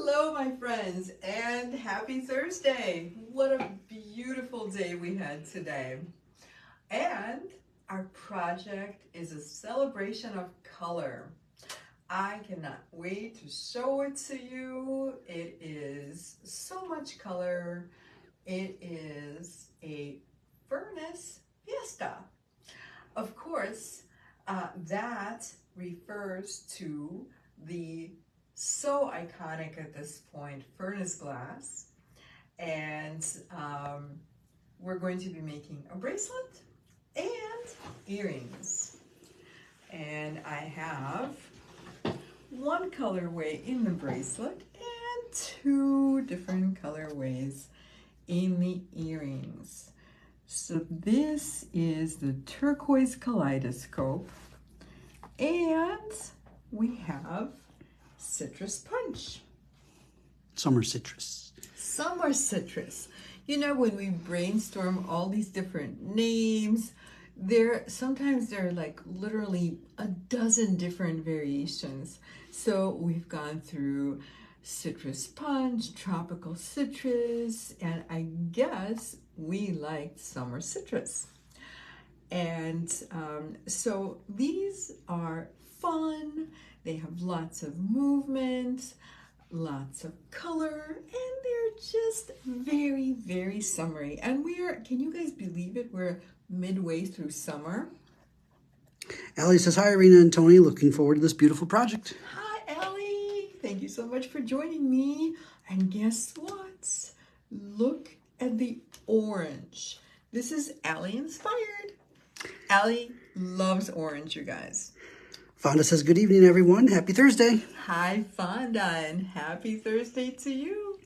Hello, my friends, and happy Thursday. What a beautiful day we had today. And our project is a celebration of color. I cannot wait to show it to you. It is so much color. It is a Furnace Fiesta. Of course, that refers to the so iconic at this point furnace glass, and we're going to be making a bracelet and earrings. And I have one colorway in the bracelet and two different colorways in the earrings. So this is the turquoise kaleidoscope, and we have citrus punch. Summer citrus. Summer citrus. You know, when we brainstorm all these different names, sometimes there are like literally a dozen different variations. So we've gone through citrus punch, tropical citrus, and I guess we liked summer citrus. And so these are fun. They have lots of movement, lots of color, and they're just very, very summery. And can you guys believe it? We're midway through summer. Allie says, hi, Irina and Tony. Looking forward to this beautiful project. Hi, Allie. Thank you so much for joining me. And guess what? Look at the orange. This is Allie inspired. Allie loves orange, you guys. Fonda says, good evening, everyone. Happy Thursday. Hi, Fonda, and happy Thursday to you.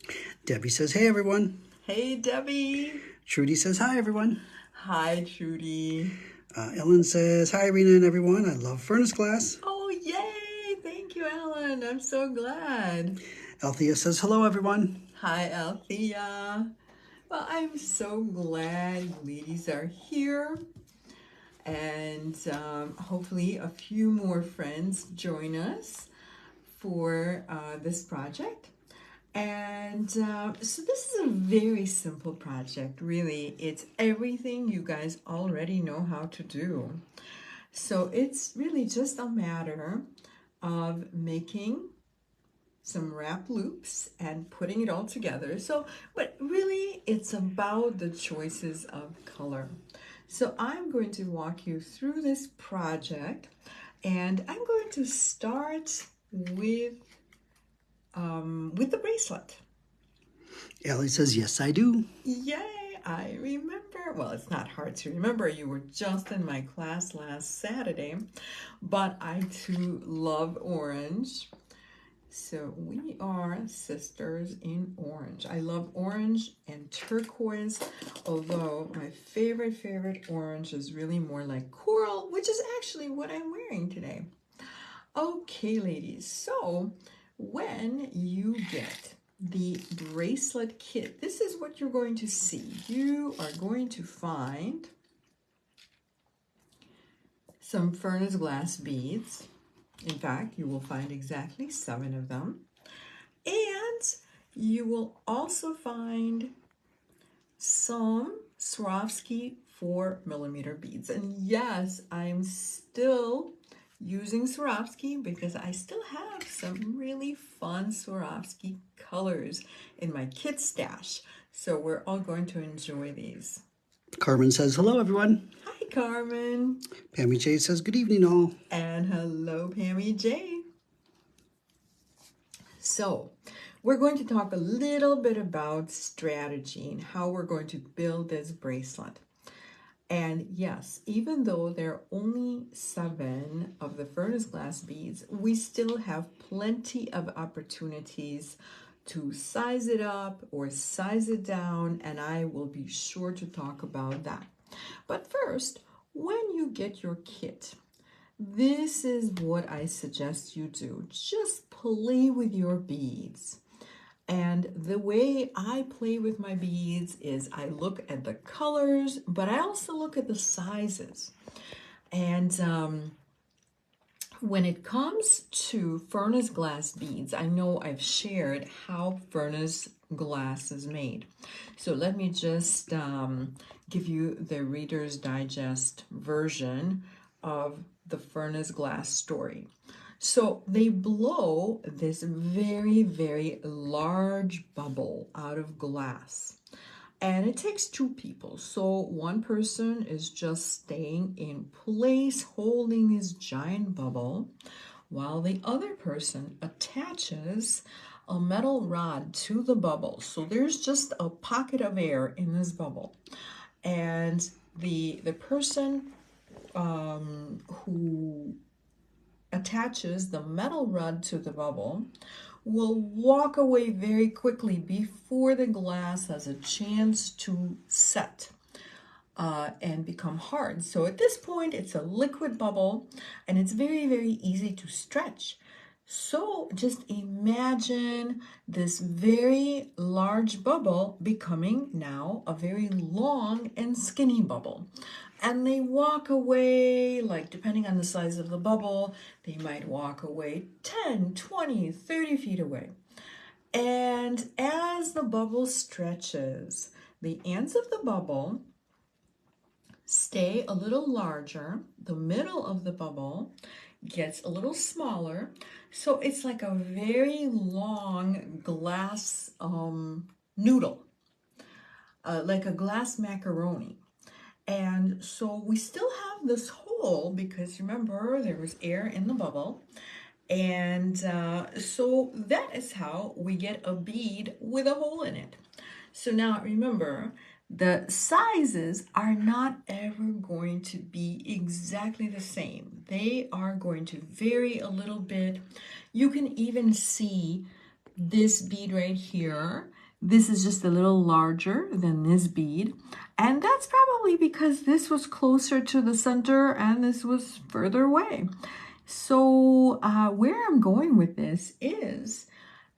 Debbie says, hey, everyone. Hey, Debbie. Trudy says, hi, everyone. Hi, Trudy. Ellen says, hi, Irina and everyone. I love furnace glass. Oh, yay. Thank you, Ellen. I'm so glad. Althea says, hello, everyone. Hi, Althea. Well, I'm so glad ladies are here. And hopefully a few more friends join us for this project. And so this is a very simple project, really. It's everything you guys already know how to do. So it's really just a matter of making some wrap loops and putting it all together. So, but really it's about the choices of color. So I'm going to walk you through this project, and I'm going to start with the bracelet. Allie says, yes, I do. Yay, I remember. Well, it's not hard to remember. You were just in my class last Saturday, but I too love orange. So we are sisters in orange. I love orange and turquoise, although my favorite orange is really more like coral, which is actually what I'm wearing today. Okay, ladies, so when you get the bracelet kit, this is what you're going to see. You are going to find some furnace glass beads. In fact, you will find exactly 7 of them. And you will also find some Swarovski 4mm beads. And yes, I'm still using Swarovski because I still have some really fun Swarovski colors in my kit stash. So we're all going to enjoy these. Carmen says, hello, everyone. Hi, Carmen. Pammy J says, good evening, all. And hello, Pammy J. So we're going to talk a little bit about strategy and how we're going to build this bracelet. And yes, even though there are only 7 of the furnace glass beads, we still have plenty of opportunities to size it up or size it down, and I will be sure to talk about that. But first, when you get your kit, this is what I suggest you do. Just play with your beads. And the way I play with my beads is I look at the colors, but I also look at the sizes. And When it comes to furnace glass beads, I know I've shared how furnace glass is made. So let me just give you the Reader's Digest version of the furnace glass story. So they blow this very, very large bubble out of glass. And it takes two people. So one person is just staying in place, holding this giant bubble, while the other person attaches a metal rod to the bubble. So there's just a pocket of air in this bubble. And the person who attaches the metal rod to the bubble will walk away very quickly before the glass has a chance to set and become hard. So at this point, it's a liquid bubble and it's very, very easy to stretch. So just imagine this very large bubble becoming now a very long and skinny bubble. And they walk away, like depending on the size of the bubble, they might walk away 10, 20, 30 feet away. And as the bubble stretches, the ends of the bubble stay a little larger. The middle of the bubble gets a little smaller. So it's like a very long glass noodle, like a glass macaroni. And so we still have this hole because remember there was air in the bubble. And so that is how we get a bead with a hole in it. So now remember, the sizes are not ever going to be exactly the same. They are going to vary a little bit. You can even see this bead right here. This is just a little larger than this bead. And that's probably because this was closer to the center and this was further away. So where I'm going with this is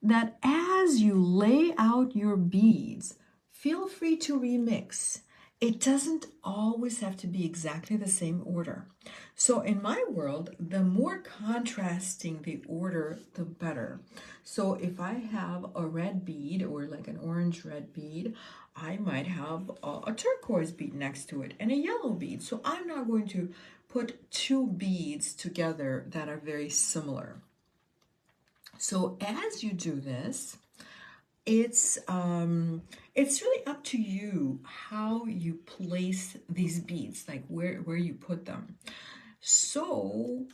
that as you lay out your beads, feel free to remix. It doesn't always have to be exactly the same order. So in my world, the more contrasting the order, the better. So if I have a red bead or like an orange red bead, I might have a turquoise bead next to it and a yellow bead. So I'm not going to put two beads together that are very similar. So as you do this, it's really up to you how you place these beads, like where you put them. So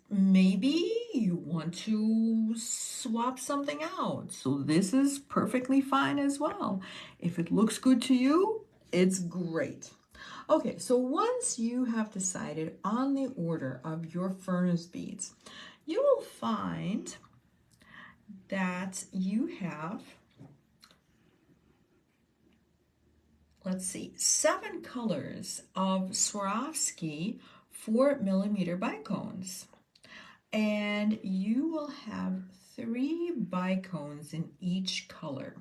maybe you want to swap something out. So this is perfectly fine as well. If it looks good to you, it's great. Okay, so once you have decided on the order of your furnace beads, you will find that you have, let's see, 7 colors of Swarovski 4mm bicones. And you will have 3 bicones in each color.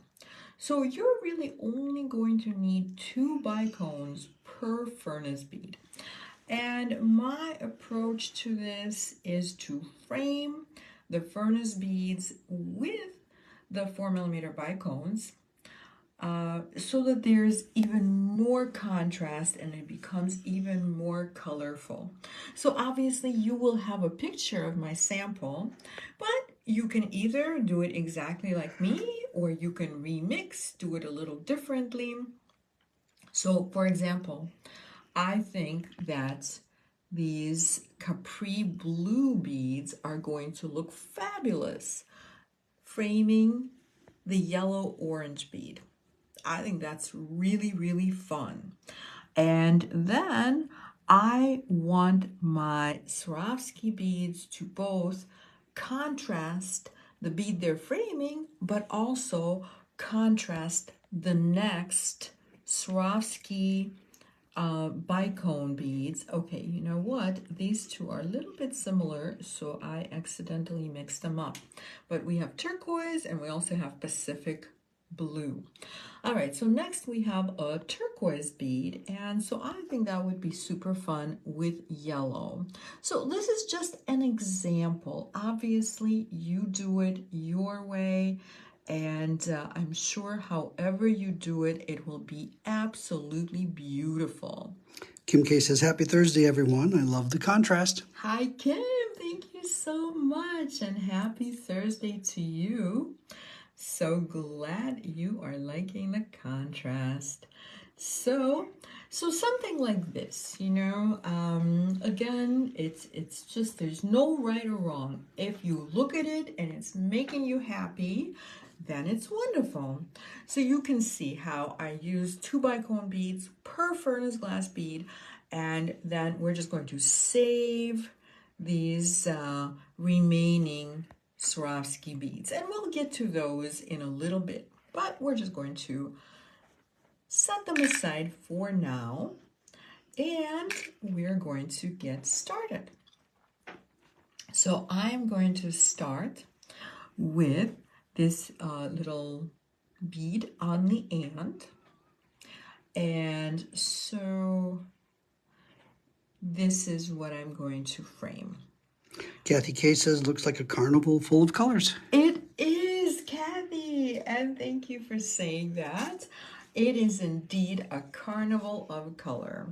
So you're really only going to need 2 bicones per furnace bead. And my approach to this is to frame the furnace beads with the 4mm bicones so that there's even more contrast and it becomes even more colorful. So obviously you will have a picture of my sample, but you can either do it exactly like me or you can remix, do it a little differently. So for example, I think that these capri blue beads are going to look fabulous framing the yellow orange bead. I think that's really, really fun. And then I want my Swarovski beads to both contrast the bead they're framing, but also contrast the next Swarovski bicone beads. Okay, you know what? These two are a little bit similar, so I accidentally mixed them up. But we have turquoise and we also have Pacific blue. All right, so next we have a turquoise bead, and so I think that would be super fun with yellow. So this is just an example. Obviously, you do it your way, and I'm sure however you do it, it will be absolutely beautiful. Kim K says, happy Thursday, everyone. I love the contrast. Hi, Kim. Thank you so much, and happy Thursday to you. So glad you are liking the contrast. So something like this, you know, again, it's just, there's no right or wrong. If you look at it and it's making you happy, then it's wonderful. So you can see how I use 2 bicone beads per furnace glass bead, and then we're just going to save these remaining Swarovski beads, and we'll get to those in a little bit, but we're just going to set them aside for now, and we're going to get started. So I'm going to start with this little bead on the end, and so this is what I'm going to frame. Kathy K says, looks like a carnival full of colors. It is, Kathy, and thank you for saying that. It is indeed a carnival of color.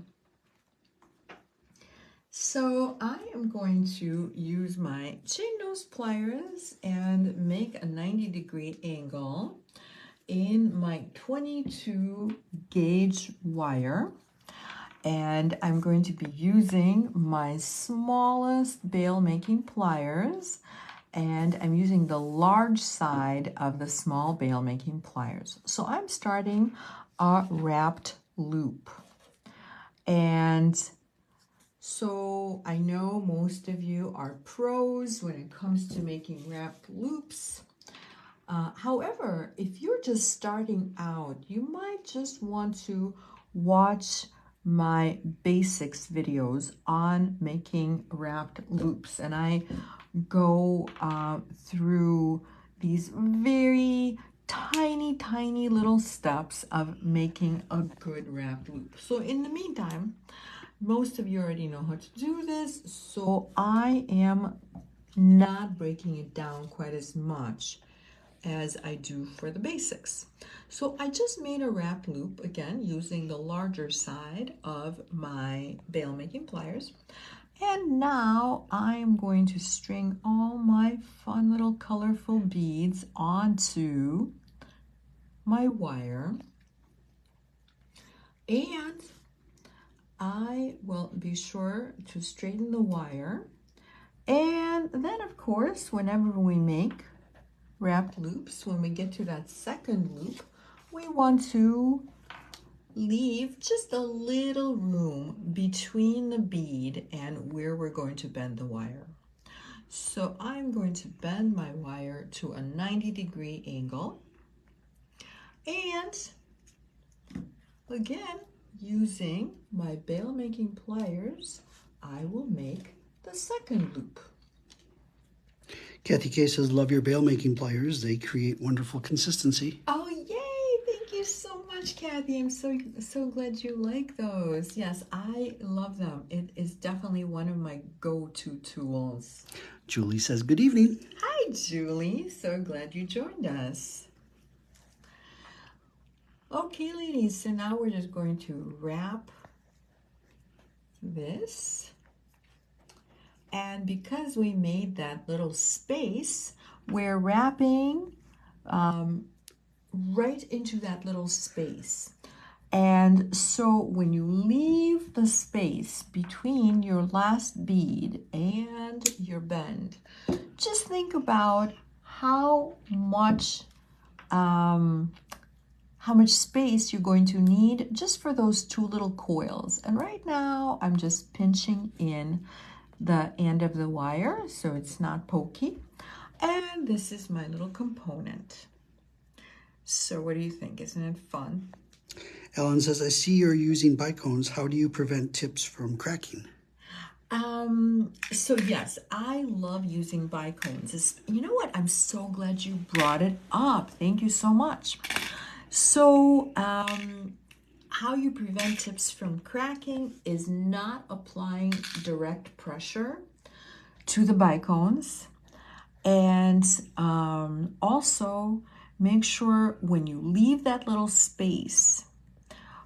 So I am going to use my chain nose pliers and make a 90-degree angle in my 22 gauge wire. And I'm going to be using my smallest bail making pliers, and I'm using the large side of the small bail making pliers. So I'm starting a wrapped loop. And so I know most of you are pros when it comes to making wrapped loops. However, if you're just starting out, you might just want to watch my basics videos on making wrapped loops, and I go through these very tiny little steps of making a good wrapped loop. So in the meantime, most of you already know how to do this, so I am not breaking it down quite as much as I do for the basics. So I just made a wrap loop, again, using the larger side of my bail making pliers. And now I'm going to string all my fun little colorful beads onto my wire. And I will be sure to straighten the wire. And then, of course, whenever we make wrapped loops, when we get to that second loop, we want to leave just a little room between the bead and where we're going to bend the wire. So I'm going to bend my wire to a 90-degree angle, and again, using my bail making pliers, I will make the second loop. Kathy K says, love your bail making pliers. They create wonderful consistency. Oh, yay! Thank you so much, Kathy. I'm so glad you like those. Yes, I love them. It is definitely one of my go-to tools. Julie says, good evening. Hi, Julie. So glad you joined us. Okay, ladies, so now we're just going to wrap this. And because we made that little space, we're wrapping right into that little space. And so when you leave the space between your last bead and your bend, just think about how much space you're going to need just for those 2 little coils. And right now I'm just pinching in the end of the wire so it's not pokey. And this is my little component. So what do you think? Isn't it fun? Ellen says, I see you're using bicones. How do you prevent tips from cracking? So yes, I love using bicones. You know what? I'm so glad you brought it up. Thank you so much. So, how you prevent tips from cracking is not applying direct pressure to the bicones. And also make sure when you leave that little space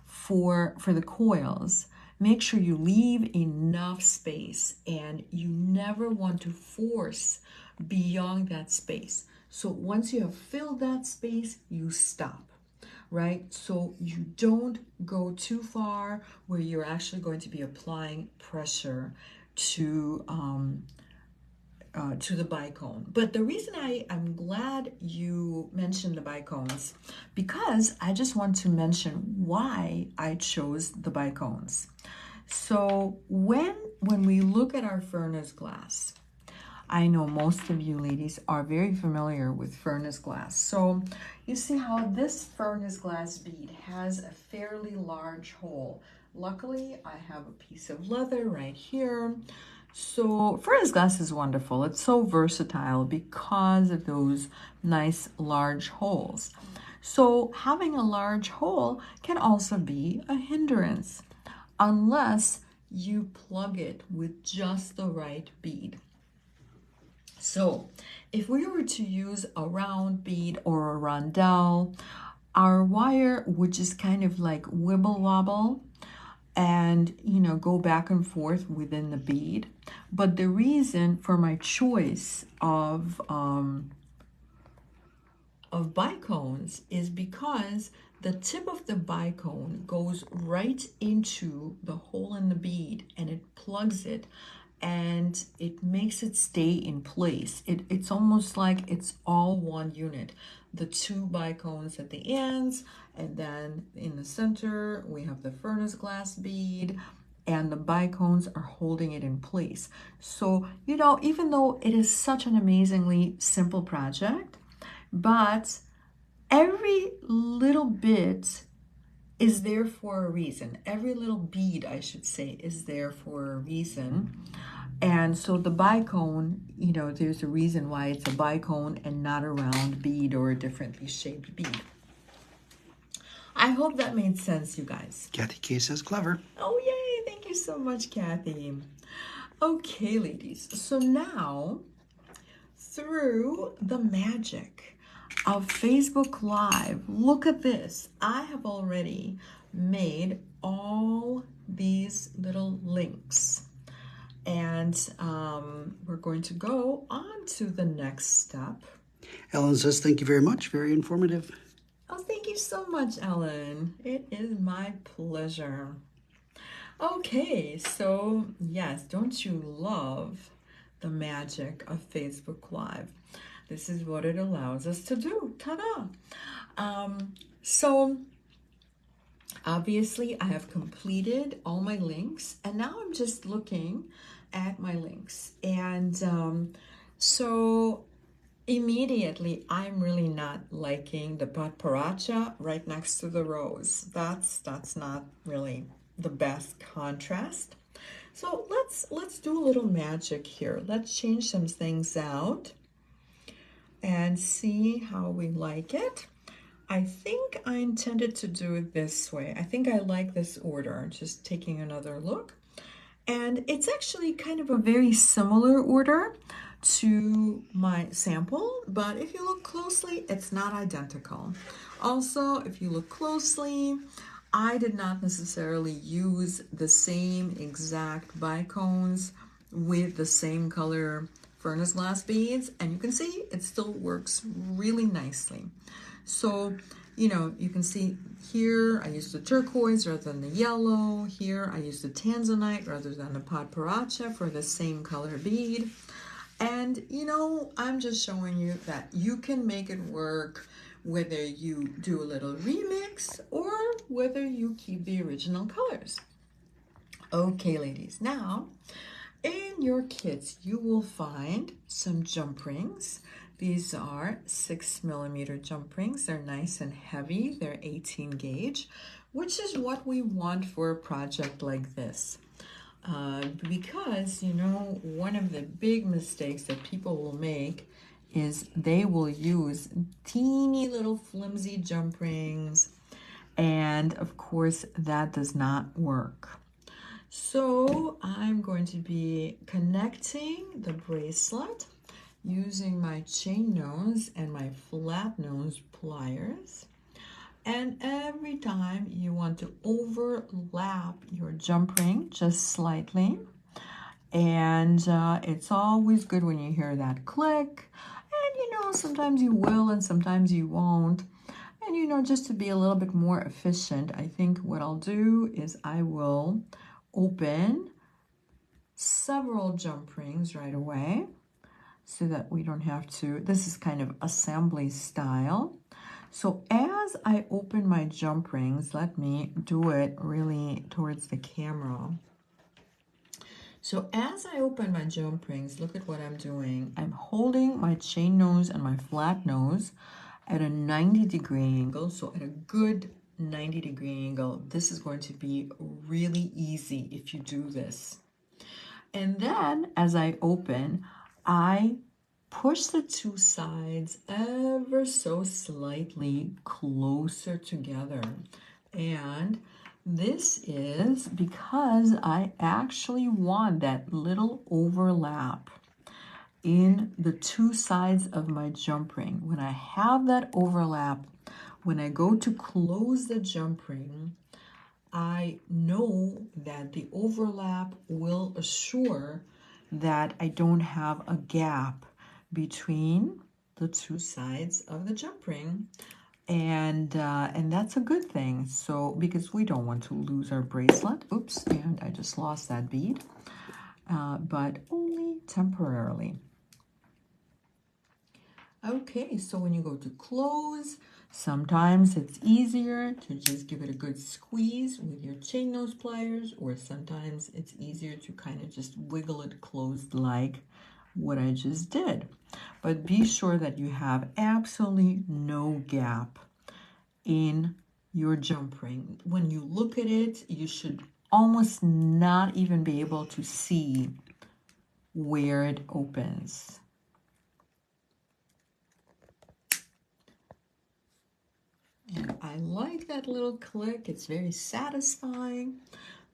for the coils, make sure you leave enough space, and you never want to force beyond that space. So once you have filled that space, you stop, right? So you don't go too far where you're actually going to be applying pressure to the bicone. But the reason I'm glad you mentioned the bicones, because I just want to mention why I chose the bicones. So when we look at our furnace glass, I know most of you ladies are very familiar with furnace glass. So you see how this furnace glass bead has a fairly large hole. Luckily, I have a piece of leather right here. So furnace glass is wonderful. It's so versatile because of those nice large holes. So having a large hole can also be a hindrance unless you plug it with just the right bead. So if we were to use a round bead or a rondelle, our wire would just kind of like wibble wobble and, you know, go back and forth within the bead. But the reason for my choice of bicones is because the tip of the bicone goes right into the hole in the bead, and it plugs it, and it makes it stay in place. It's almost like it's all one unit. The two bicones at the ends, and then in the center we have the furnace glass bead, and the bicones are holding it in place. So, you know, even though it is such an amazingly simple project, but every little bit is there for a reason. Every little bead, I should say, is there for a reason. And so the bicone, you know, there's a reason why it's a bicone and not a round bead or a differently shaped bead. I hope that made sense, you guys. Kathy K says clever. Oh, yay. Thank you so much, Kathy. Okay, ladies. So now, through the magic of Facebook Live, look at this. I have already made all these little links. And we're going to go on to the next step. Ellen says, thank you very much. Very informative. Oh, thank you so much, Ellen. It is my pleasure. Okay, so yes, don't you love the magic of Facebook Live? This is what it allows us to do. Ta-da! So obviously I have completed all my links, and now I'm just looking at my links. And so immediately I'm really not liking the papparacha right next to the rose. That's not really the best contrast. So let's do a little magic here. Let's change some things out and see how we like it. I think I intended to do it this way. I think I like this order. Just taking another look. And it's actually kind of a very similar order to my sample, but if you look closely, it's not identical. Also, if you look closely, I did not necessarily use the same exact bicones with the same color furnace glass beads, and you can see it still works really nicely. So, you know, you can see here I used the turquoise rather than the yellow. Here I used the tanzanite rather than the papparacha for the same color bead. And, you know, I'm just showing you that you can make it work whether you do a little remix or whether you keep the original colors. Okay, ladies, now in your kits you will find some jump rings. These are 6mm jump rings. They're nice and heavy. They're 18 gauge, which is what we want for a project like this. Because, you know, one of the big mistakes that people will make is they will use teeny little flimsy jump rings, and of course that does not work. So I'm going to be connecting the bracelet using my chain nose and my flat nose pliers. And every time you want to overlap your jump ring just slightly. And it's always good when you hear that click. And you know, sometimes you will and sometimes you won't. And you know, just to be a little bit more efficient, I think what I'll do is I will open several jump rings right away so that we don't have to, this is kind of assembly style. So as I open my jump rings, let me do it really towards the camera. So as I open my jump rings, look at what I'm doing. I'm holding my chain nose and my flat nose at a 90-degree angle, so at a good 90-degree angle. This is going to be really easy if you do this. And then as I open, I push the two sides ever so slightly closer together. And this is because I actually want that little overlap in the two sides of my jump ring. When I have that overlap, when I go to close the jump ring, I know that the overlap will assure that I don't have a gap between the two sides of the jump ring, and that's a good thing. So because we don't want to lose our bracelet. Oops, and I just lost that bead, but only temporarily. Okay, so when you go to close, sometimes it's easier to just give it a good squeeze with your chain nose pliers, or sometimes it's easier to kind of just wiggle it closed like what I just did. But be sure that you have absolutely no gap in your jump ring. When you look at it, you should almost not even be able to see where it opens. And I like that little click. It's very satisfying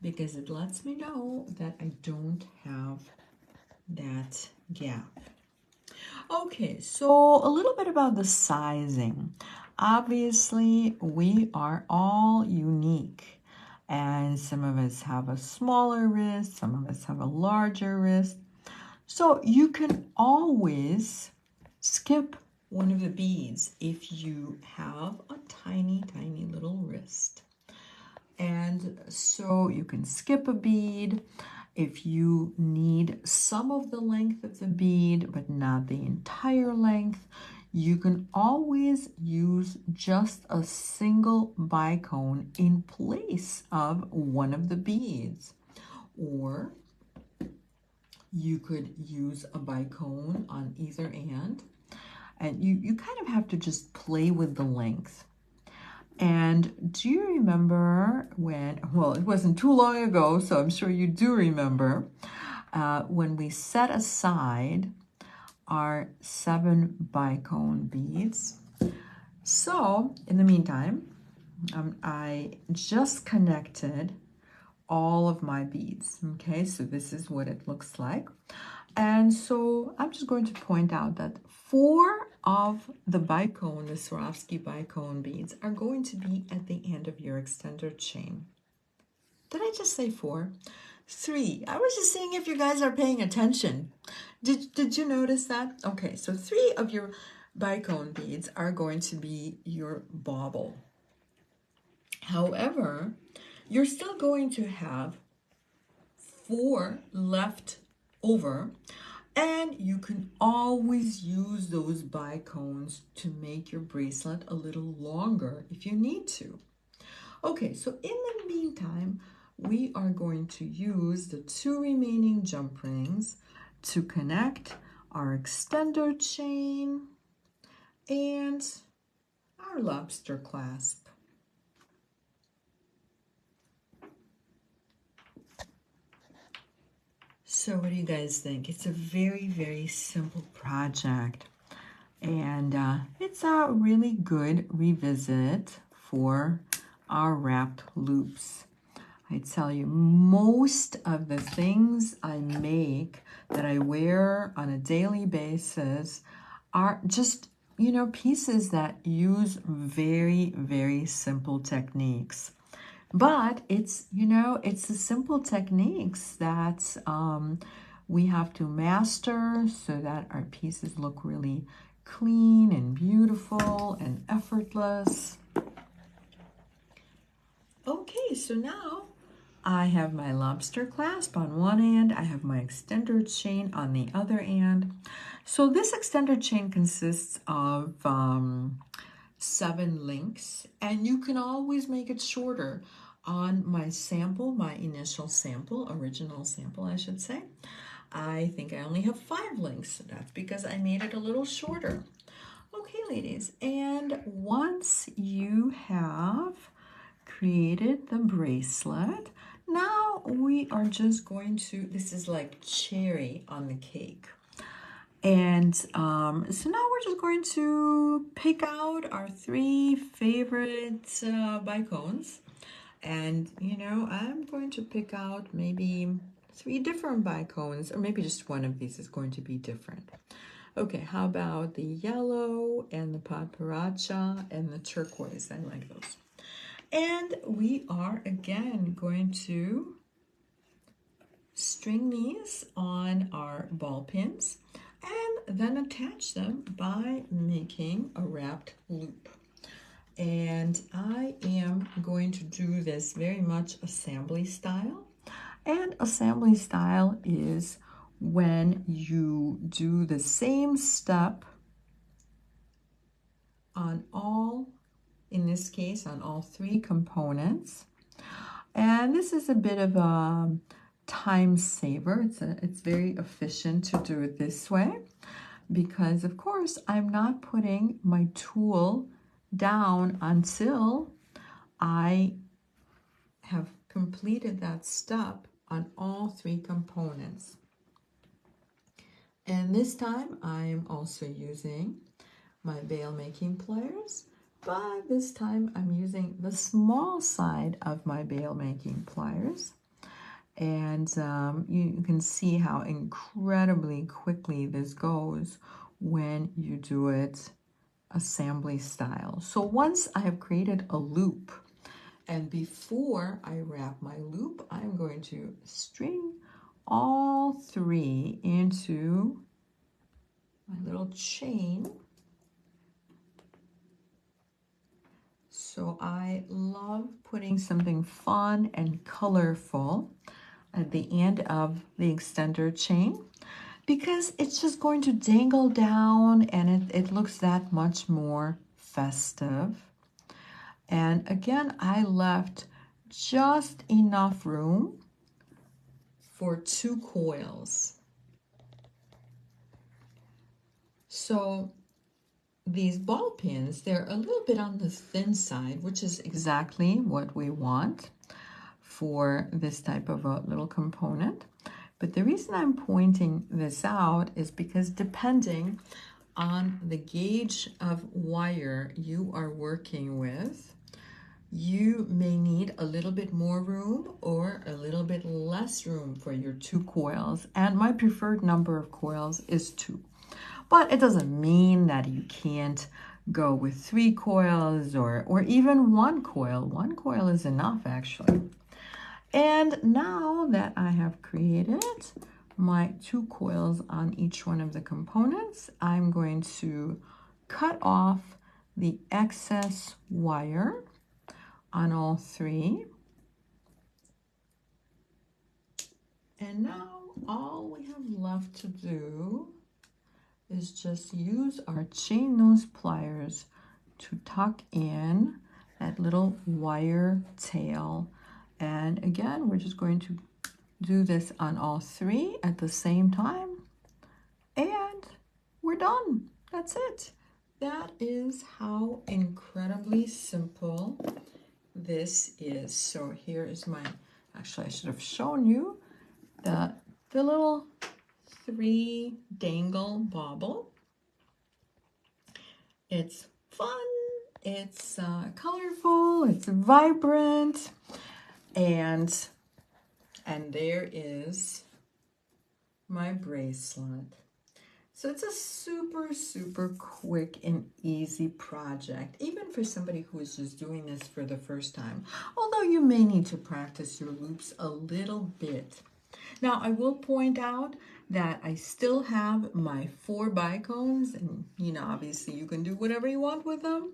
because it lets me know that I don't have that gap. Okay, so a little bit about the sizing. Obviously, we are all unique, and some of us have a smaller wrist, some of us have a larger wrist. So you can always skip one of the beads if you have a tiny, tiny little wrist. And so you can skip a bead if you need some of the length of the bead, but not the entire length. You can always use just a single bicone in place of one of the beads. Or you could use a bicone on either end. And you kind of have to just play with the length. And do you remember when, well, it wasn't too long ago, so I'm sure you do remember, when we set aside our 7 bicone beads. So in the meantime, I just connected all of my beads. Okay, so this is what it looks like. And so I'm just going to point out that 4 of the bicone, the Swarovski bicone beads, are going to be at the end of your extender chain. Did I just say 4? 3. I was just seeing if you guys are paying attention. Did you notice that? Okay, so 3 of your bicone beads are going to be your bauble. However, you're still going to have 4 left over, and you can always use those bicones to make your bracelet a little longer if you need to. Okay, so in the meantime, we are going to use the 2 remaining jump rings to connect our extender chain and our lobster clasp. So what do you guys think? It's a very, very simple project. And it's a really good revisit for our wrapped loops. I tell you, most of the things I make that I wear on a daily basis are just, you know, pieces that use very, very simple techniques. But it's, you know, it's the simple techniques that we have to master so that our pieces look really clean and beautiful and effortless. Okay, so now I have my lobster clasp on one end, I have my extender chain on the other end. So this extender chain consists of 7 links, and you can always make it shorter. On my sample, my initial sample, original sample I should say, I think I only have 5 links. That's because I made it a little shorter. Okay, ladies, and once you have created the bracelet, now we are just going to, this is like cherry on the cake. And so now we're just going to pick out our 3 favorite bicones. And, you know, I'm going to pick out maybe 3 different bicones, or maybe just one of these is going to be different. Okay, how about the yellow and the paparazza and the turquoise? I like those. And we are again going to string these on our ball pins and then attach them by making a wrapped loop. And I am going to do this very much assembly style. And assembly style is when you do the same step on all, in this case, on all 3 components. And this is a bit of a time saver. It's very efficient to do it this way because, of course, I'm not putting my tool down until I have completed that step on all 3 components. And this time I'm also using my bail making pliers, but this time I'm using the small side of my bail making pliers. And you can see how incredibly quickly this goes when you do it assembly style. So once I have created a loop, and before I wrap my loop, I'm going to string all 3 into my little chain. So I love putting something fun and colorful at the end of the extender chain because it's just going to dangle down and it looks that much more festive. And again, I left just enough room for 2 coils. So these ball pins, they're a little bit on the thin side, which is exactly what we want for this type of a little component. But the reason I'm pointing this out is because depending on the gauge of wire you are working with, you may need a little bit more room or a little bit less room for your 2 coils. And my preferred number of coils is 2. But it doesn't mean that you can't go with 3 coils or even 1 coil. 1 coil is enough, actually. And now that I have created my 2 coils on each one of the components, I'm going to cut off the excess wire on all 3. And now all we have left to do is just use our chain nose pliers to tuck in that little wire tail. And again, we're just going to do this on all 3 at the same time. And we're done. That's it. That is how incredibly simple this is. So here is my, actually I should have shown you the little 3 dangle bauble. It's fun, it's colorful, it's vibrant, and there is my bracelet. So it's a super, super quick and easy project, even for somebody who is just doing this for the first time, although you may need to practice your loops a little bit. Now, I will point out that I still have my 4 bicones, and obviously you can do whatever you want with them.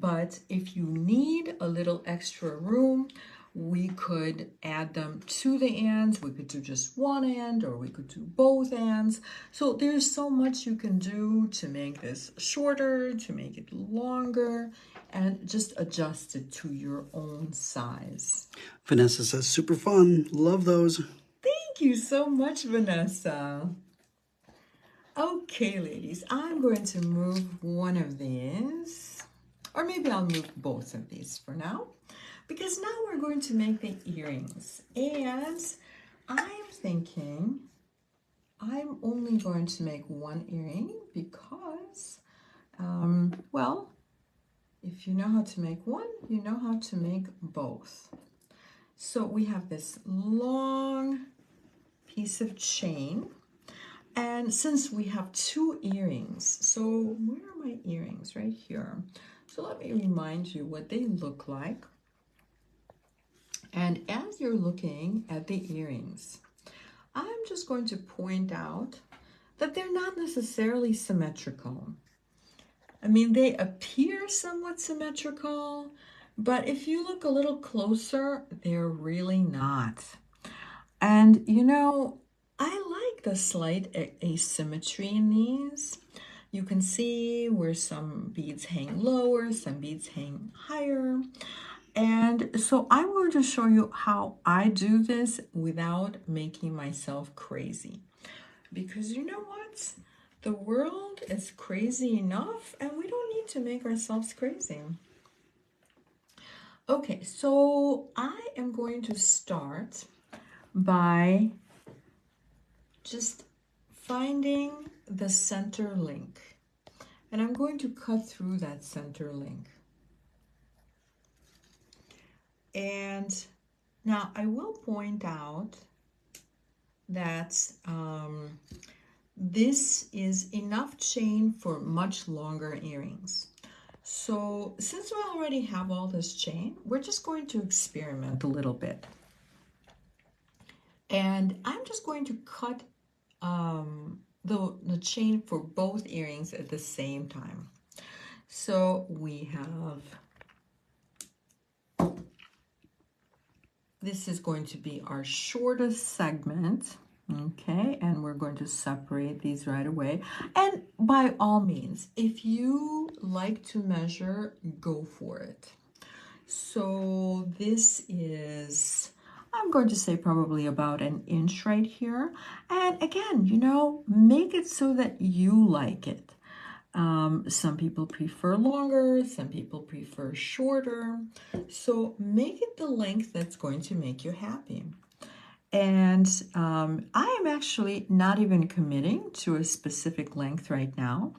But if you need a little extra room, we could add them to the ends. We could do just one end, or we could do both ends. So there's so much you can do to make this shorter, to make it longer, and just adjust it to your own size. Vanessa says, super fun. Love those. Thank you so much, Vanessa. Okay, ladies, I'm going to move one of these, or maybe I'll move both of these for now, because now we're going to make the earrings. And I'm thinking I'm only going to make one earring because, well, if you know how to make one, you know how to make both. So we have this long piece of chain. And since we have 2 earrings, so where are my earrings? Right here. So let me remind you what they look like. And as you're looking at the earrings, I'm just going to point out that they're not necessarily symmetrical. I mean, they appear somewhat symmetrical, but if you look a little closer, they're really not. And I like the slight asymmetry in these. You can see where some beads hang lower, some beads hang higher. And so I'm going to show you how I do this without making myself crazy. Because you know what? The world is crazy enough, and we don't need to make ourselves crazy. Okay, so I am going to start by just finding the center link, and I'm going to cut through that center link. And now I will point out that this is enough chain for much longer earrings. So since we already have all this chain, we're just going to experiment a little bit. And I'm just going to cut the chain for both earrings at the same time. So we have, this is going to be our shortest segment, okay, and we're going to separate these right away. And by all means, if you like to measure, go for it. So this is, I'm going to say probably about 1 inch right here. And again, make it so that you like it. Some people prefer longer, some people prefer shorter. So make it the length that's going to make you happy. And I am actually not even committing to a specific length right now,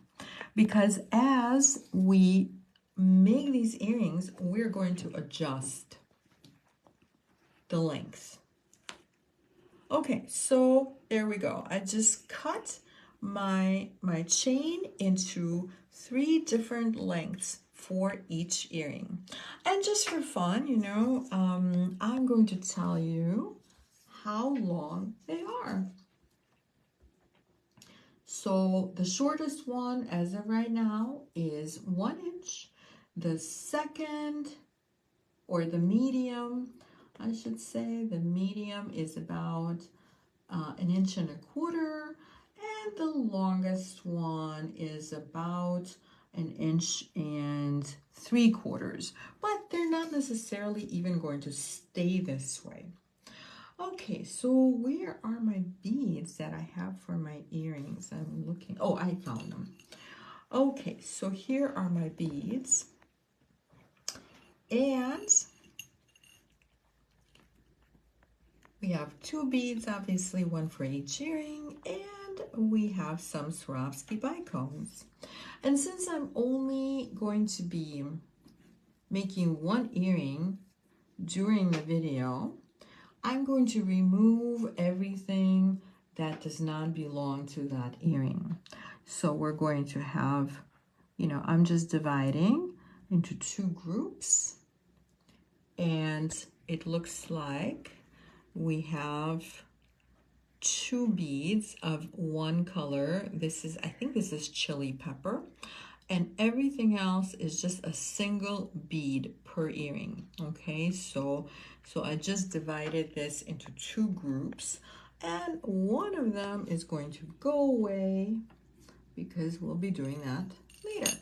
because as we make these earrings, we're going to adjust the length. Okay, so there we go. I just cut my chain into 3 different lengths for each earring. And just for fun, I'm going to tell you how long they are. So the shortest one as of right now is 1 inch. The second, or the medium, I should say, the medium is about 1.25 inches, and the longest one is about 1.75 inches. But they're not necessarily even going to stay this way. Okay, so where are my beads that I have for my earrings? I'm looking. Oh, I found them. Okay, so here are my beads. And we have 2 beads, obviously, 1 for each earring. And we have some Swarovski bicones. And since I'm only going to be making one earring during the video, I'm going to remove everything that does not belong to that earring. So we're going to have, I'm just dividing into two groups, and it looks like we have two beads of one color. I think this is chili pepper, and everything else is just a single bead per earring. Okay, so I just divided this into two groups, and one of them is going to go away because we'll be doing that later.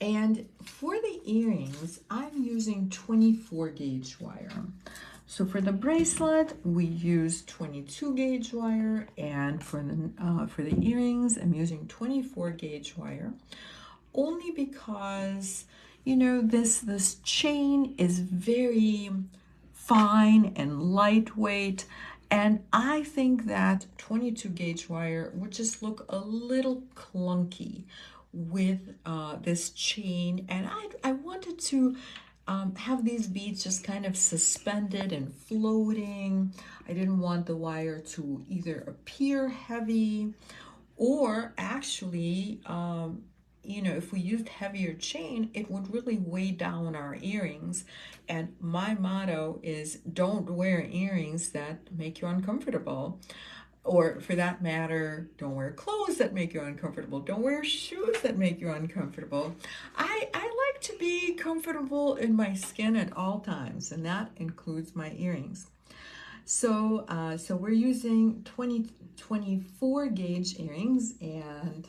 And for the earrings, I'm using 24 gauge wire. So for the bracelet, we use 22 gauge wire, and for the earrings, I'm using 24 gauge wire, only because this chain is very fine and lightweight, and I think that 22 gauge wire would just look a little clunky with this chain, and I wanted to have these beads just kind of suspended and floating. I didn't want the wire to either appear heavy or actually, if we used heavier chain, it would really weigh down our earrings. And my motto is don't wear earrings that make you uncomfortable. Or for that matter, don't wear clothes that make you uncomfortable. Don't wear shoes that make you uncomfortable. I like to be comfortable in my skin at all times, and that includes my earrings. So we're using 24 gauge earrings, and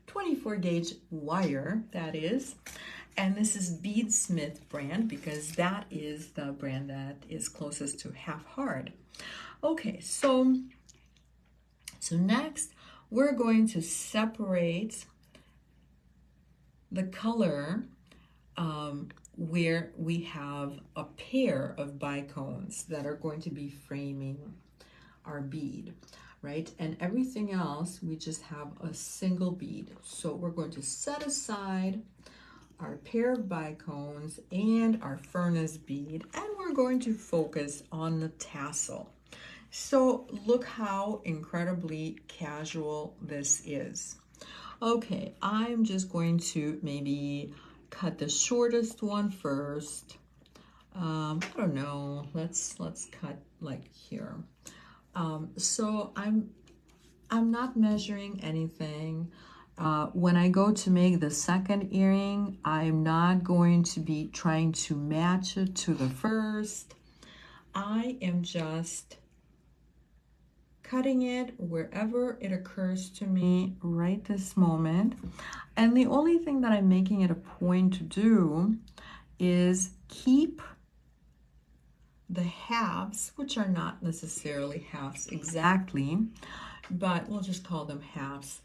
24 gauge wire, that is. And this is Bead Smith brand, because that is the brand that is closest to half hard. Okay, so next, we're going to separate the color where we have a pair of bicones that are going to be framing our bead, right? And everything else, we just have a single bead. So we're going to set aside our pair of bicones and our furnace bead, and we're going to focus on the tassel. So look how incredibly casual this is. Okay, I'm just going to maybe cut the shortest one first. I don't know, let's cut like here. So I'm not measuring anything. When I go to make the second earring, I'm not going to be trying to match it to the first. I am just cutting it wherever it occurs to me right this moment. And the only thing that I'm making it a point to do is keep the halves, which are not necessarily halves exactly, but we'll just call them halves,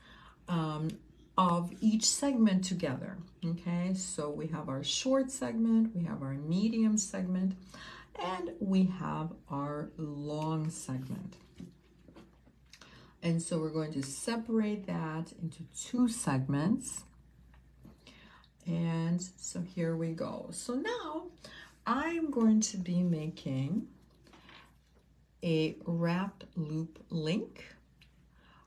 of each segment together. Okay, so we have our short segment, we have our medium segment, and we have our long segment. And so we're going to separate that into two segments. And so here we go. So now I'm going to be making a wrapped loop link,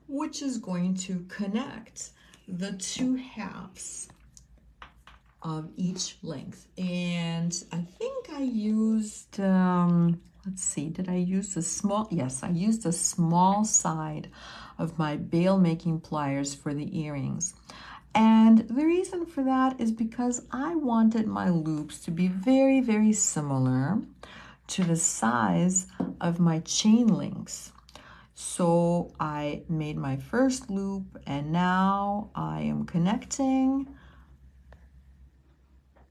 which is going to connect the two halves of each length. And I think I used, let's see, did I use the small? Yes, I used the small side of my bail making pliers for the earrings. And the reason for that is because I wanted my loops to be very, very similar to the size of my chain links. So I made my first loop, and now I am connecting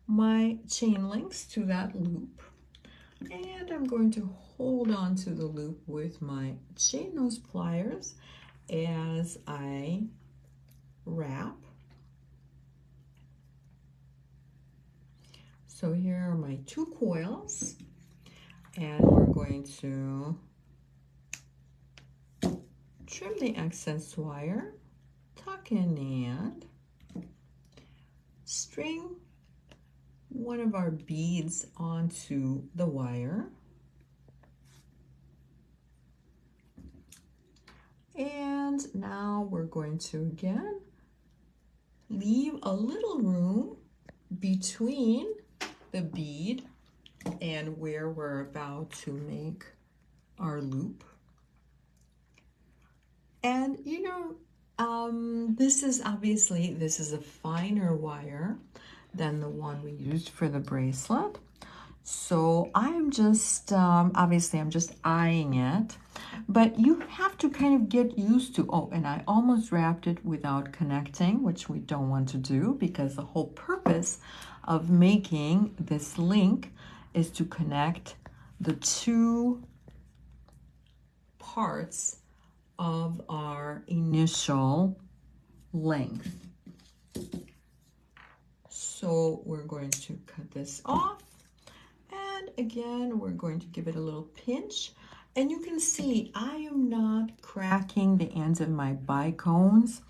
my chain links to that loop, and I'm going to hold on to the loop with my chain nose pliers as I wrap. So here are my two coils, and we're going to trim the excess wire, tuck in the end, string one of our beads onto the wire, and now we're going to again leave a little room between the bead and where we're about to make our loop. And you know, this is a finer wire than the one we used for the bracelet. So I'm just, obviously I'm just eyeing it, but you have to kind of get used to, oh, and I almost wrapped it without connecting, which we don't want to do because the whole purpose of making this link is to connect the two parts of our initial length. So we're going to cut this off, and again we're going to give it a little pinch, and you can see I am not cracking the ends of my bicones,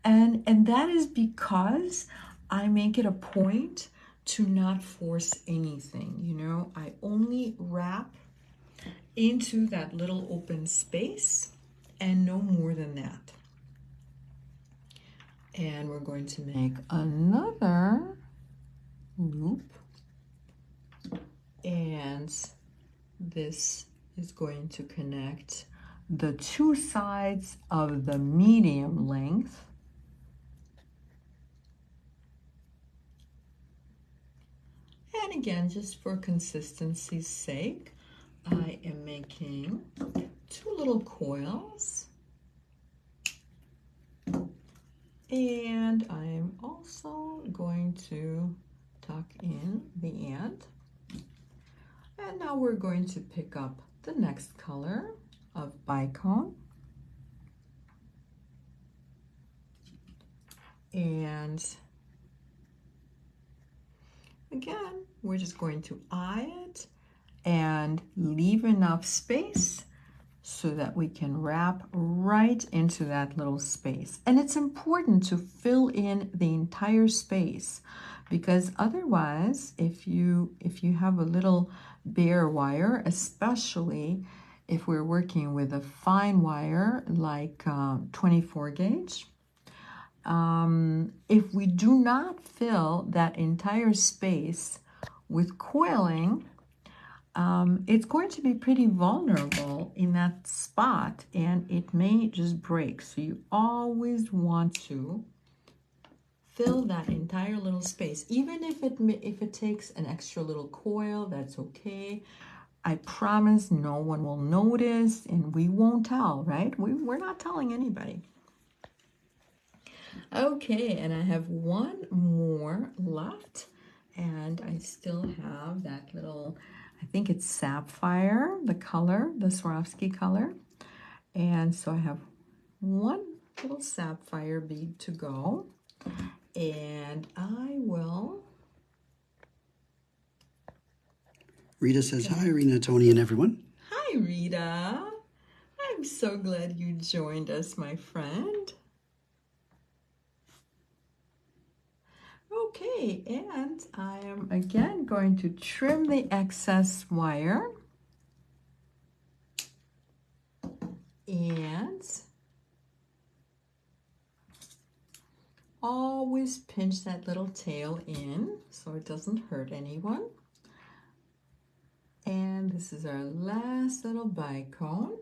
and that is because I make it a point to not force anything. You know, I only wrap into that little open space and no more than that. And we're going to make another loop, and this is going to connect the two sides of the medium length. And again, just for consistency's sake, I am making two little coils, and I am also going to tuck in the end. And now we're going to pick up the next color of bicone, and again we're just going to eye it and leave enough space so that we can wrap right into that little space. And it's important to fill in the entire space, because otherwise if you have a little bare wire, especially if we're working with a fine wire like 24 gauge, if we do not fill that entire space with coiling, it's going to be pretty vulnerable in that spot, and it may just break. So you always want to fill that entire little space, even if it takes an extra little coil. That's okay. I promise no one will notice, and we won't tell, right? We're not telling anybody. Okay, and I have one more left, and I still have that little, I think it's sapphire, the color, the Swarovski color. And so I have one little sapphire bead to go, and I will... Rita says, hi, Irina, Tony, and everyone. Hi, Rita. I'm so glad you joined us, my friend. Okay, and I am again going to trim the excess wire, and always pinch that little tail in so it doesn't hurt anyone. And this is our last little bicone.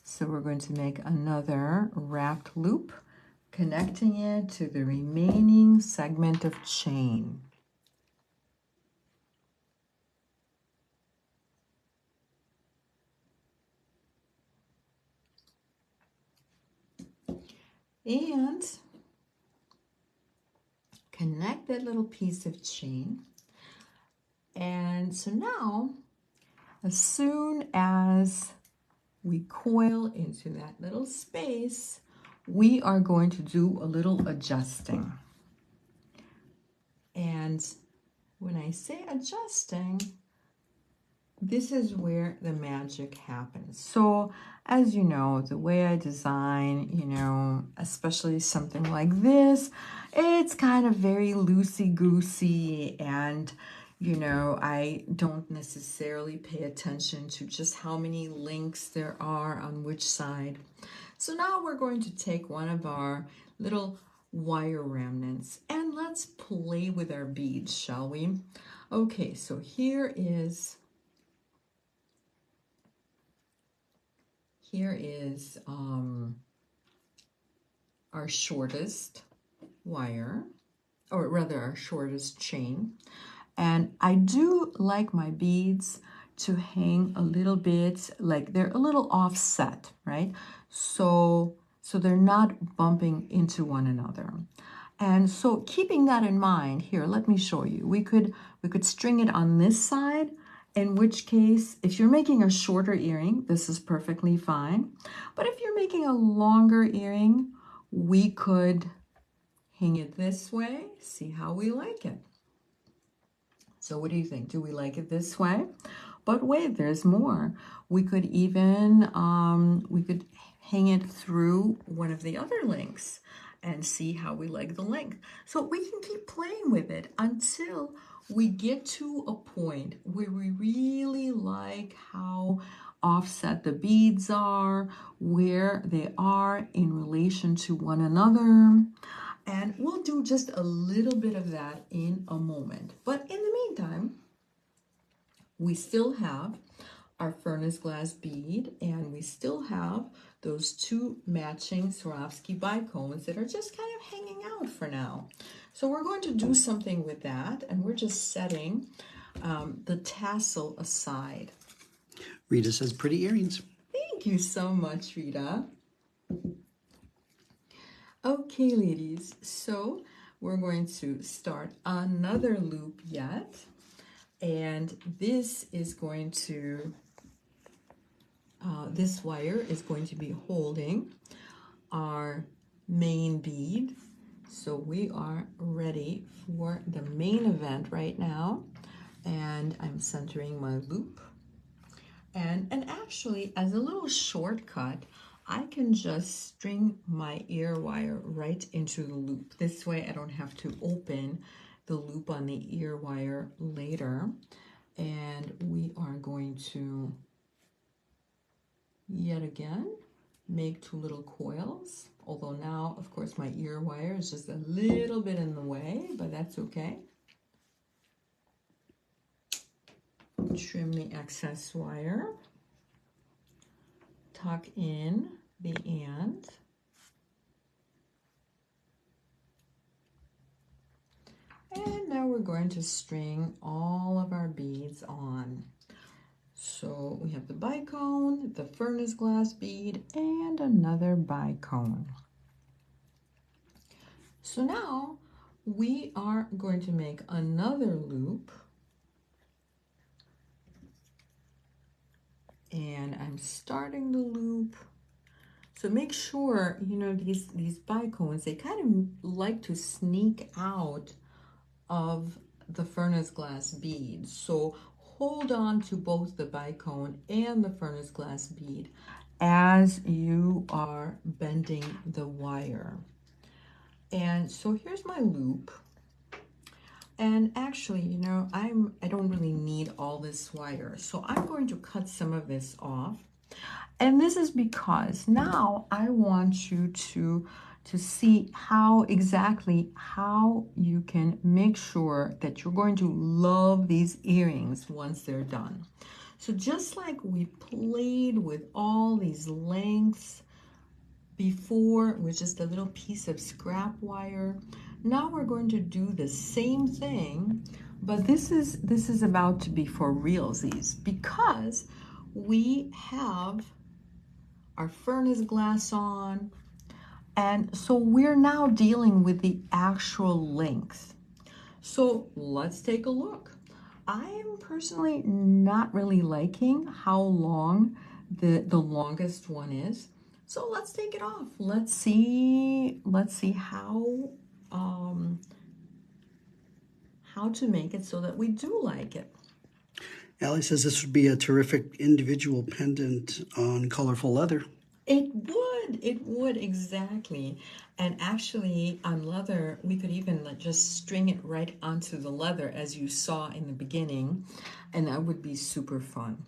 So we're going to make another wrapped loop, connecting it to the remaining segment of chain. And connect that little piece of chain. And so now, as soon as we coil into that little space, we are going to do a little adjusting. And when I say adjusting, this is where the magic happens. So as you know, the way I design, especially something like this, it's kind of very loosey-goosey, and I don't necessarily pay attention to just how many links there are on which side. So now we're going to take one of our little wire remnants and let's play with our beads, shall we? Okay, so here is our shortest wire, or rather our shortest chain. And I do like my beads to hang a little bit, like they're a little offset, right? So they're not bumping into one another. And so keeping that in mind, here, let me show you. We could string it on this side, in which case, if you're making a shorter earring, this is perfectly fine. But if you're making a longer earring, we could hang it this way, see how we like it. So what do you think? Do we like it this way? But wait, there's more. We could even, we could hang it through one of the other links and see how we like the length. So we can keep playing with it until we get to a point where we really like how offset the beads are, where they are in relation to one another. And we'll do just a little bit of that in a moment. But in the meantime, we still have our furnace glass bead, and we still have those two matching Swarovski bicones that are just kind of hanging out for now. So we're going to do something with that, and we're just setting the tassel aside. Rita says pretty earrings. Thank you so much, Rita. Okay, ladies, so we're going to start another loop yet, and this is going to, this wire is going to be holding our main bead. So we are ready for the main event right now, and I'm centering my loop. And actually, as a little shortcut, I can just string my ear wire right into the loop. This way I don't have to open the loop on the ear wire later. And we are going to, yet again, make two little coils. Although now, of course, my ear wire is just a little bit in the way, but that's okay. Trim the excess wire. Tuck in the end. And now we're going to string all of our beads on. So we have the bicone, the furnace glass bead, and another bicone. So now we are going to make another loop. And I'm starting the loop. So make sure, these bicones, they kind of like to sneak out of the furnace glass bead. So hold on to both the bicone and the furnace glass bead as you are bending the wire. And so here's my loop. And actually, I don't really need all this wire. So I'm going to cut some of this off. And this is because now I want you to see how you can make sure that you're going to love these earrings once they're done. So just like we played with all these lengths before with just a little piece of scrap wire, now we're going to do the same thing, but this is about to be for realsies, because we have our furnace glass on, and so we're now dealing with the actual length. So let's take a look. I am personally not really liking how long the longest one is. So let's take it off. Let's see how to make it so that we do like it. Allie says this would be a terrific individual pendant on colorful leather. It would, exactly. And actually, on leather, we could even just string it right onto the leather, as you saw in the beginning, and that would be super fun.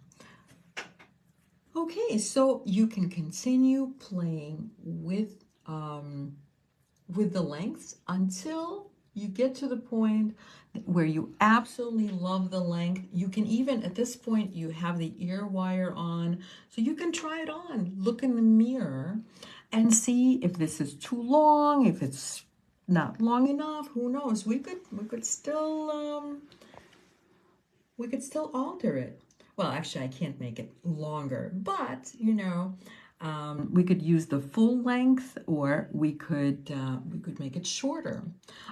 Okay, so you can continue playing with the lengths until you get to the point where you absolutely love the length. You can even, at this point, you have the ear wire on, so you can try it on. Look in the mirror and see if this is too long, if it's not long enough. Who knows? We could still alter it. Well, actually, I can't make it longer, but you know, we could use the full length, or we could make it shorter.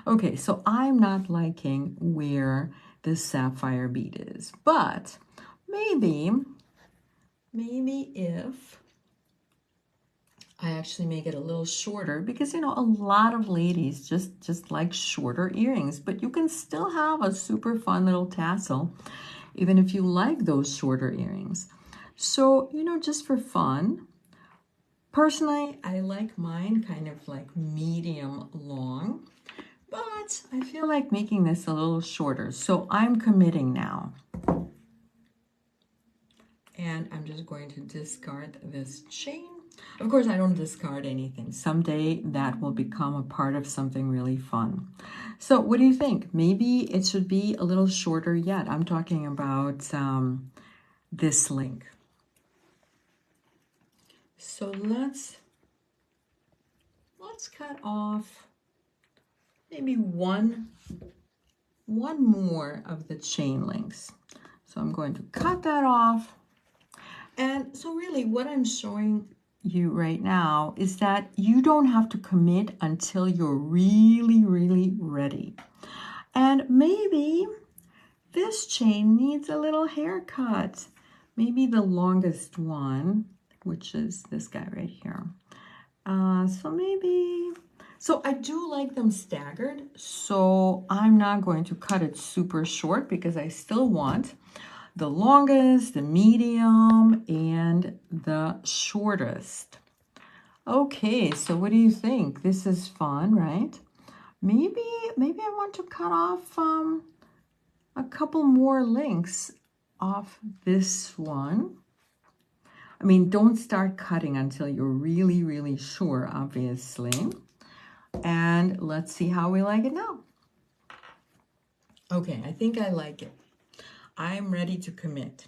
Okay, so I'm not liking where the sapphire bead is, but maybe if I actually make it a little shorter, because you know a lot of ladies just like shorter earrings, but you can still have a super fun little tassel even if you like those shorter earrings. So, you know, just for fun, personally, I like mine kind of like medium long, but I feel like making this a little shorter. So I'm committing now. And I'm just going to discard this chain. Of course, I don't discard anything. Someday that will become a part of something really fun. So what do you think? Maybe it should be a little shorter yet. I'm talking about this link. So let's cut off maybe one more of the chain links. So I'm going to cut that off. And so really what I'm showing you right now is that you don't have to commit until you're really, really ready. And maybe this chain needs a little haircut. Maybe the longest one, which is this guy right here. So I do like them staggered. So I'm not going to cut it super short because I still want the longest, the medium, and the shortest. Okay, so what do you think? This is fun, right? Maybe I want to cut off a couple more links off this one. I mean, don't start cutting until you're really, really sure, obviously. And let's see how we like it now. Okay, I think I like it. I'm ready to commit.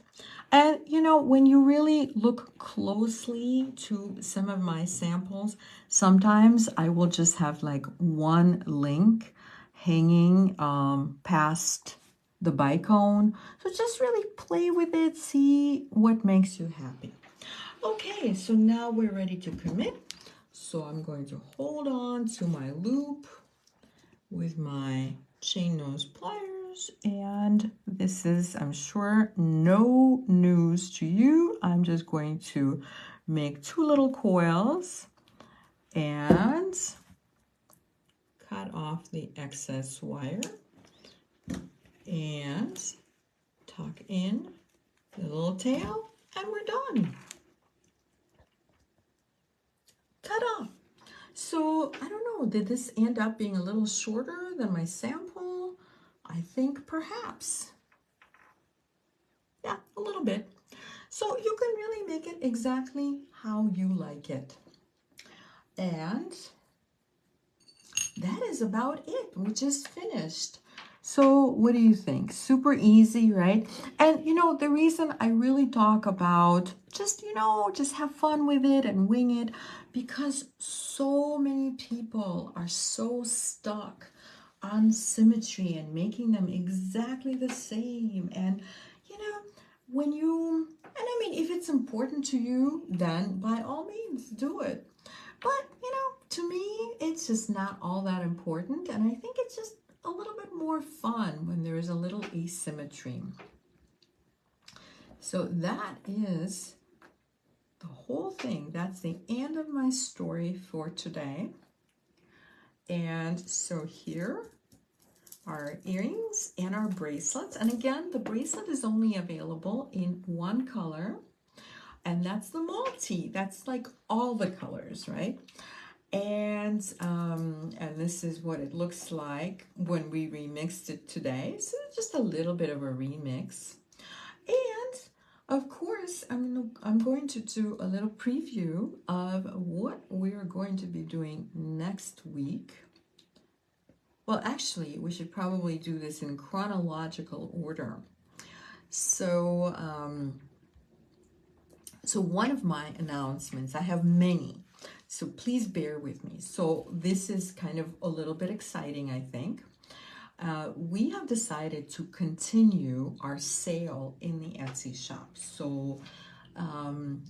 And you know, when you really look closely to some of my samples, sometimes I will just have like one link hanging past the bicone. So just really play with it, see what makes you happy. Okay, so now we're ready to commit. So I'm going to hold on to my loop with my chain nose pliers, and this is, I'm sure, no news to you. I'm just going to make two little coils and cut off the excess wire and tuck in the little tail, and we're done. Ta-da! So, I don't know, did this end up being a little shorter than my sample? I think perhaps. Yeah, a little bit. So you can really make it exactly how you like it. And that is about it. We just finished. So what do you think? Super easy, right? And you know, the reason I really talk about just, you know, just have fun with it and wing it, because so many people are so stuck on symmetry and making them exactly the same. And you know, when you, and I mean, if it's important to you, then by all means do it. But you know, to me, it's just not all that important. And I think it's just a little bit more fun when there is a little asymmetry. So that is the whole thing. That's the end of my story for today. And so here our earrings and our bracelets. And again, the bracelet is only available in one color, and that's the multi. That's like all the colors, right? And this is what it looks like when we remixed it today. So just a little bit of a remix. And of course, I'm going to do a little preview of what we're going to be doing next week. Well, actually, we should probably do this in chronological order. So, so one of my announcements, I have many, so please bear with me. So this is kind of a little bit exciting, I think. We have decided to continue our sale in the Etsy shop. So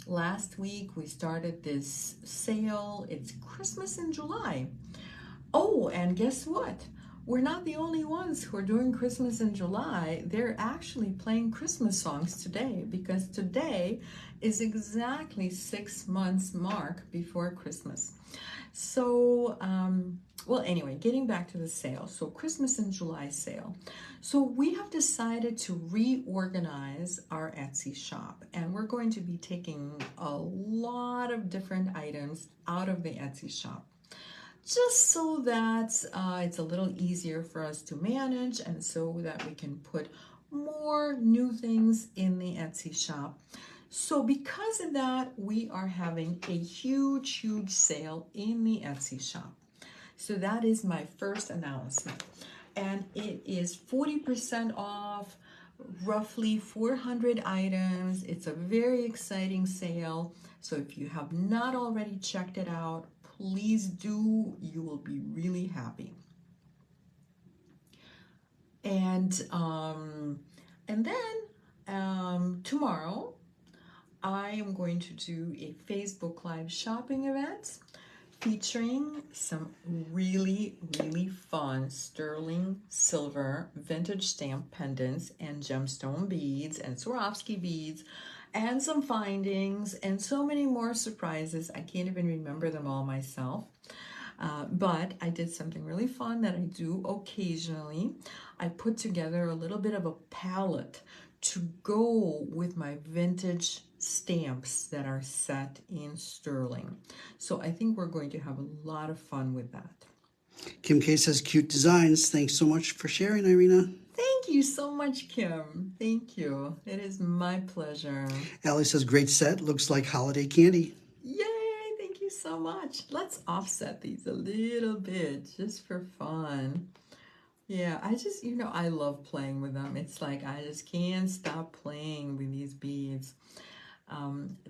last week we started this sale. It's Christmas in July. Oh, and guess what? We're not the only ones who are doing Christmas in July. They're actually playing Christmas songs today, because today is exactly 6 months mark before Christmas. So, well, anyway, getting back to the sale. So Christmas in July sale. So we have decided to reorganize our Etsy shop, and we're going to be taking a lot of different items out of the Etsy shop, just so that it's a little easier for us to manage, and so that we can put more new things in the Etsy shop. So because of that, we are having a huge sale in the Etsy shop. So that is my first announcement. And it is 40% off, roughly 400 items. It's a very exciting sale. So if you have not already checked it out, please do. You will be really happy. And then tomorrow, I am going to do a Facebook Live shopping event featuring some really fun sterling silver vintage stamp pendants and gemstone beads and Swarovski beads, and some findings and so many more surprises. I can't even remember them all myself. But I did something really fun that I do occasionally. I put together a little bit of a palette to go with my vintage stamps that are set in sterling. So I think we're going to have a lot of fun with that. Kim K says, cute designs. Thanks so much for sharing, Irina. Thank you so much, Kim. Thank you. It is my pleasure. Allie says, great set. Looks like holiday candy. Yay! Thank you so much. Let's offset these a little bit just for fun. Yeah, I just, I love playing with them. It's like I just can't stop playing with these beads.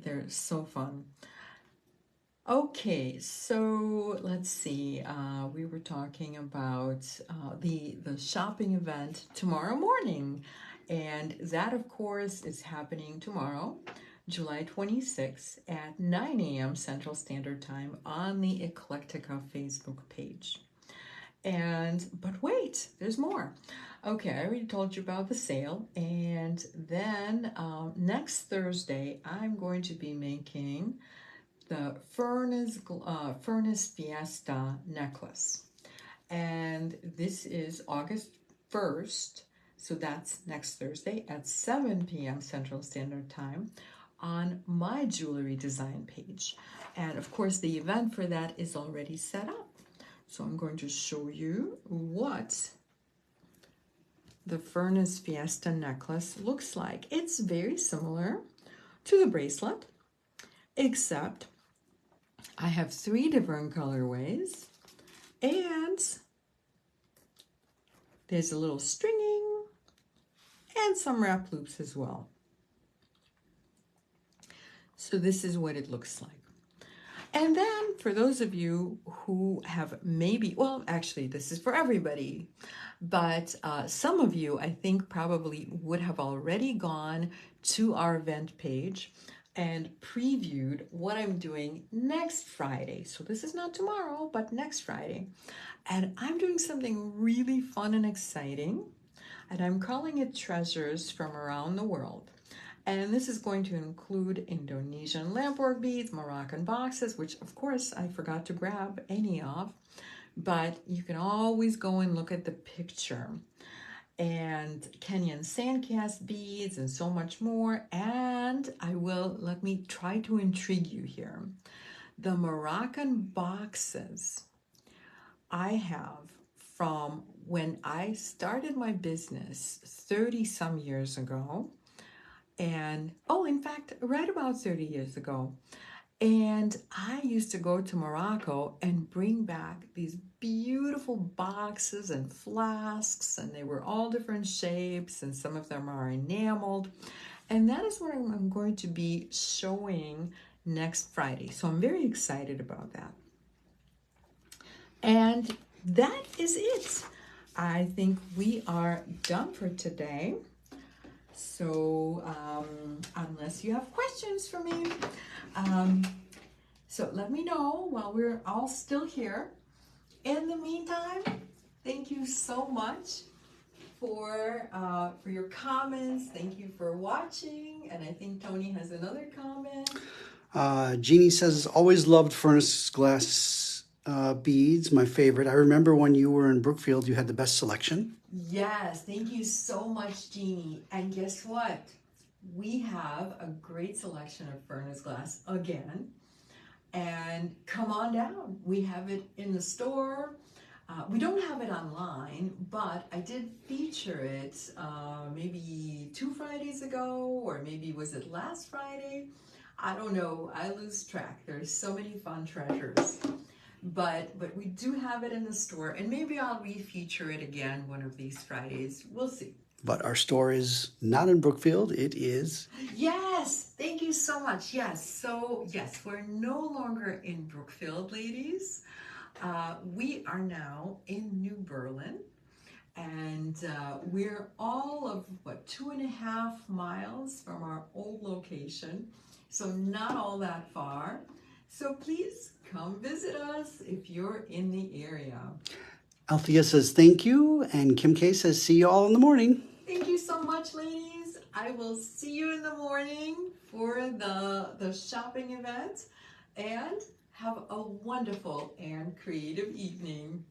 They're so fun. Okay, so let's see. We were talking about the shopping event tomorrow morning, and that, of course, is happening tomorrow, July 26th at 9 a.m. Central Standard Time on the Eclectica Facebook page. But wait, there's more. Okay, I already told you about the sale. And then next Thursday, I'm going to be making the Furnace Fiesta necklace. And this is August 1st. So that's next Thursday at 7 p.m. Central Standard Time on my jewelry design page. And of course, the event for that is already set up. So I'm going to show you what the Furnace Fiesta necklace looks like. It's very similar to the bracelet, except I have 3 different colorways, and there's a little stringing and some wrap loops as well. So this is what it looks like. And then for those of you who have maybe, well, actually this is for everybody, but some of you I think probably would have already gone to our event page and previewed what I'm doing next Friday. So this is not tomorrow, but next Friday. And I'm doing something really fun and exciting, and I'm calling it Treasures from Around the World. And this is going to include Indonesian lampwork beads, Moroccan boxes, which of course I forgot to grab any of, but you can always go and look at the picture. And Kenyan sandcast beads and so much more. And let me try to intrigue you here. The Moroccan boxes I have from when I started my business 30 some years ago. And in fact, right about 30 years ago. And I used to go to Morocco and bring back these beautiful boxes and flasks, and they were all different shapes, and some of them are enameled. And that is what I'm going to be showing next Friday. So I'm very excited about that. And that is it. I think we are done for today. So unless you have questions for me, so let me know while we're all still here. In the meantime, thank you so much for your comments. Thank you for watching. And I think Tony has another comment. Jeannie says, always loved furnace glass beads, my favorite. I remember when you were in Brookfield, you had the best selection. Yes, thank you so much, Jeannie. And guess what? We have a great selection of furnace glass again. And come on down. We have it in the store. We don't have it online, but I did feature it maybe 2 Fridays ago, or maybe was it last Friday? I don't know. I lose track. There's so many fun treasures. But we do have it in the store, and maybe I'll re-feature it again one of these Fridays. We'll see. But our store is not in Brookfield. It is. Yes, thank you so much. Yes, so yes, we're no longer in Brookfield, ladies. We are now in New Berlin, and we're all of 2.5 miles from our old location, so not all that far. So please come visit us if you're in the area. Althea says thank you, and Kim K says see you all in the morning. Thank you so much, ladies. I will see you in the morning for the shopping event, and have a wonderful and creative evening.